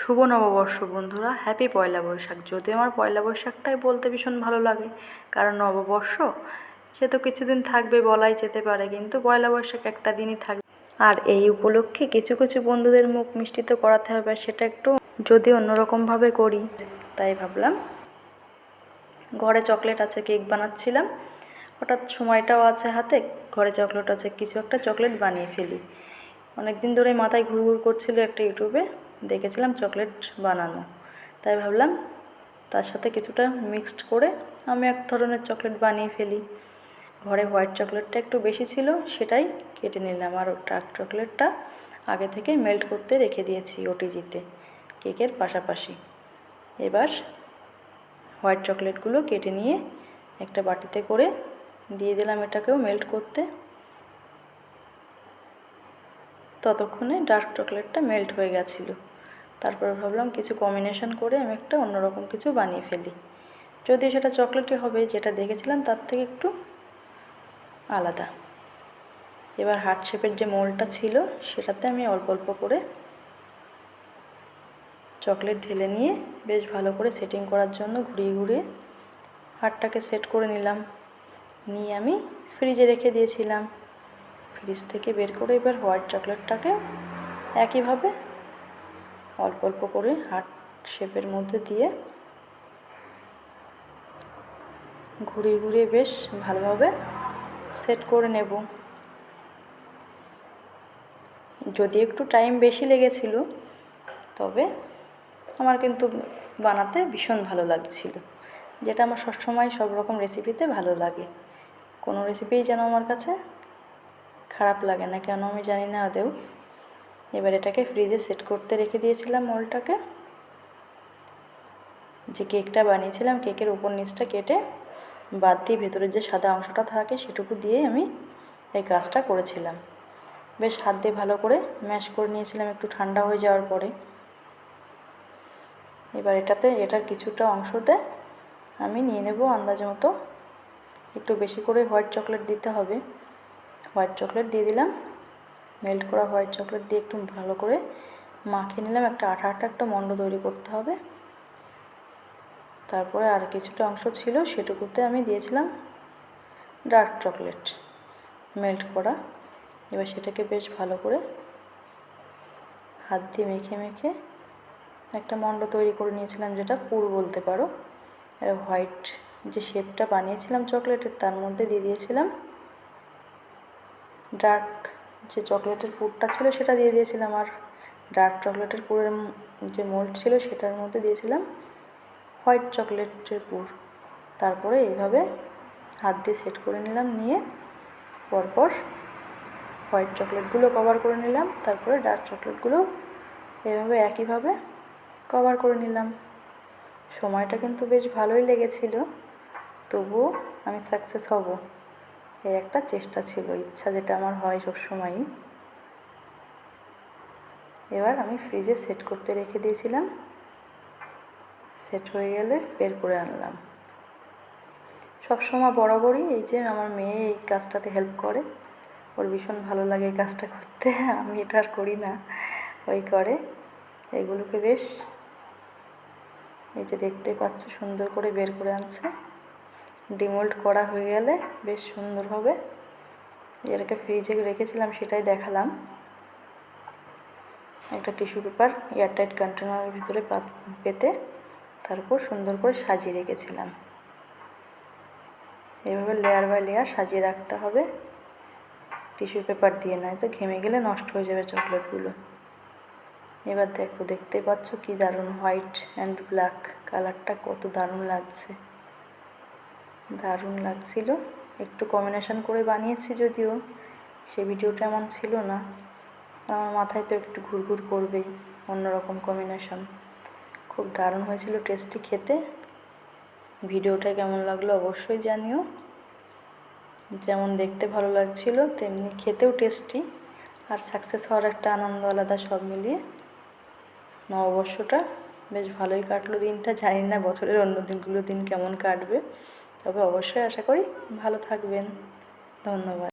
শুভ নববর্ষ বন্ধুরা, হ্যাপি পয়লা বৈশাখ। যদিও আমার পয়লা বৈশাখটাই বলতে ভীষণ ভালো লাগে, কারণ নববর্ষ সে তো কিছুদিন থাকবে বলাই যেতে পারে, কিন্তু পয়লা বৈশাখ একটা দিনই থাকবে। আর এই উপলক্ষে কিছু কিছু বন্ধুদের মুখ মিষ্টি তো করাতে হবে, সেটা একটু যদি অন্যরকমভাবে করি, তাই ভাবলাম ঘরে চকলেট আছে, কেক বানাচ্ছিলাম, হঠাৎ সময়টাও আছে হাতে, ঘরে চকলেট আছে, কিছু একটা চকলেট বানিয়ে ফেলি। অনেক দিন ধরে মাথায় ঘুরঘুর করছিল, একটা ইউটিউবে দেখেছিলাম চকলেট বানানো, তাই ভাবলাম তার সাথে কিছুটা মিক্সড করে আমি এক ধরনের চকলেট বানিয়ে ফেলি। ঘরে হোয়াইট চকলেটটা একটু বেশি ছিল, সেটাই কেটে নিলাম, আর ডার্ক চকলেটটা আগে থেকে মেল্ট করতে রেখে দিয়েছি ওটিজিতে কেকের পাশাপাশি। এবার হোয়াইট চকলেটগুলো কেটে নিয়ে একটা বাটিতে করে দিয়ে দিলাম, এটাকেও মেল্ট করতে। ততক্ষণে ডার্ক চকলেটটা মেল্ট হয়ে গেছিলো। তারপরে ভাবলাম কিছু কম্বিনেশন করে আমি একটা অন্যরকম কিছু বানিয়ে ফেলি, যদিও সেটা চকলেটই হবে, যেটা দেখেছিলাম তার থেকে একটু আলাদা। এবার হার্ট শেপের যে মোল্ডটা ছিল সেটাতে আমি অল্প অল্প করে চকলেট ঢেলে নিয়ে বেশ ভালো করে সেটিং করার জন্য ঘুরিয়ে ঘুরিয়ে হার্টটাকে সেট করে নিলাম। নিয়ে আমি ফ্রিজে রেখে দিয়েছিলাম। ফ্রিজ থেকে বের করে এবার হোয়াইট চকলেটটাকে একইভাবে অল্প অল্প করে হার্ট শেপের মধ্যে দিয়ে ঘুরিয়ে ঘুরিয়ে বেশ ভালোভাবে সেট করে নেব। যদি একটু টাইম বেশি লেগেছিল, তবে আমার কিন্তু বানাতে ভীষণ ভালো লাগছিল, যেটা আমার সবসময় সব রকম রেসিপিতে ভালো লাগে। কোনো রেসিপিই যেন আমার কাছে খারাপ লাগে না, কেন আমি জানি না আদৌ। এবার এটাকে ফ্রিজে সেট করতে রেখে দিয়েছিলাম মোল্ডটাকে। যে কেকটা বানিয়েছিলাম, কেকের উপর নিচটা কেটে বাদ দিয়ে ভেতরের যে সাদা অংশটা থাকে সেটুকু দিয়ে আমি এই কাজটা করেছিলাম। বেশ হাত দিয়ে ভালো করে ম্যাশ করে নিয়েছিলাম একটু ঠান্ডা হয়ে যাওয়ার পরে। এবার এটার কিছুটা অংশতে আমি নিয়ে নেব আন্দাজ মতো। একটু বেশি করে হোয়াইট চকলেট দিতে হবে। হোয়াইট চকলেট দিয়ে দিলাম, মেল্ট করা হোয়াইট চকলেট দিয়ে একটু ভালো করে মাখিয়ে নিলাম। একটা আঠা আঠা একটা মণ্ড তৈরি করতে হবে। তারপরে আর কিছুটা অংশ ছিল, সেটুকুতে আমি দিয়েছিলাম ডার্ক চকলেট মেল্ট করা। এবার সেটাকে বেশ ভালো করে হাত দিয়ে মেখে মেখে একটা মণ্ড তৈরি করে নিয়েছিলাম, যেটা পুর বলতে পারো। আর হোয়াইট যে শেপটা বানিয়েছিলাম চকলেটের, তার মধ্যে দিয়ে দিয়েছিলাম ডার্ক যে চকলেটের পুরটা ছিল সেটা দিয়ে দিয়েছিলাম, আর ডার্ক চকলেটের পুরের যে মোল্ড ছিল সেটার মধ্যে দিয়েছিলাম হোয়াইট চকলেটের পুর। তারপরে এইভাবে হাত দিয়ে সেট করে নিলাম, নিয়ে পরপর হোয়াইট চকলেটগুলো কভার করে নিলাম, তারপরে ডার্ক চকলেটগুলো এইভাবে একইভাবে কভার করে নিলাম। সময়টা কিন্তু বেশ ভালোই লেগেছিল, তবুও আমি সাকসেস হব এই একটা চেষ্টা ছিল, ইচ্ছা যেটা আমার হয় সবসময়ই। এবার আমি ফ্রিজে সেট করতে রেখে দিয়েছিলাম। সেট হয়ে গেলে বের করে আনলাম। সবসময় বরাবরই এই যে আমার মেয়ে এই কাজটাতে হেল্প করে, ওর ভীষণ ভালো লাগে এই কাজটা করতে। আমি এটা আর করি না, ওই করে। এগুলোকে বেশ এই যে দেখতে পাচ্ছ সুন্দর করে বের করে আনছে। ডিমোল্ড করা হয়ে গেলে বেশ সুন্দর হবে। এটাকে ফ্রিজে রেখেছিলাম সেটাই দেখালাম। একটা টিস্যু পেপার এয়ারটাইট কন্টেনারের ভিতরে পেতে তারপর সুন্দর করে সাজিয়ে রেখেছিলাম। এভাবে লেয়ার বাই লেয়ার সাজিয়ে রাখতে হবে টিস্যু পেপার দিয়ে, নয় তো ঘেমে গেলে নষ্ট হয়ে যাবে চকলেটগুলো। এবার দেখো, দেখতে পাচ্ছ কি দারুণ হোয়াইট অ্যান্ড ব্ল্যাক কালারটা, কত দারুণ লাগছে। দারুণ লাগছিল। একটু কম্বিনেশন করে বানিয়েছি, যদিও সে ভিডিওটা এমন ছিল না। আমার মাথায় তো একটু ঘুরঘুর করবেই, অন্যরকম কম্বিনেশন। খুব দারুণ হয়েছিল টেস্টি খেতে। ভিডিওটা কেমন লাগলো অবশ্যই জানিও। যেমন দেখতে ভালো লাগছিল, তেমনি খেতেও টেস্টি, আর সাকসেস হওয়ার একটা আনন্দ আলাদা। সব মিলিয়ে নববর্ষটা বেশ ভালোই কাটলো দিনটা। জানি না বছরের অন্য দিন কেমন কাটবে, তবে অবশ্যই আশা করি ভালো থাকবেন। ধন্যবাদ।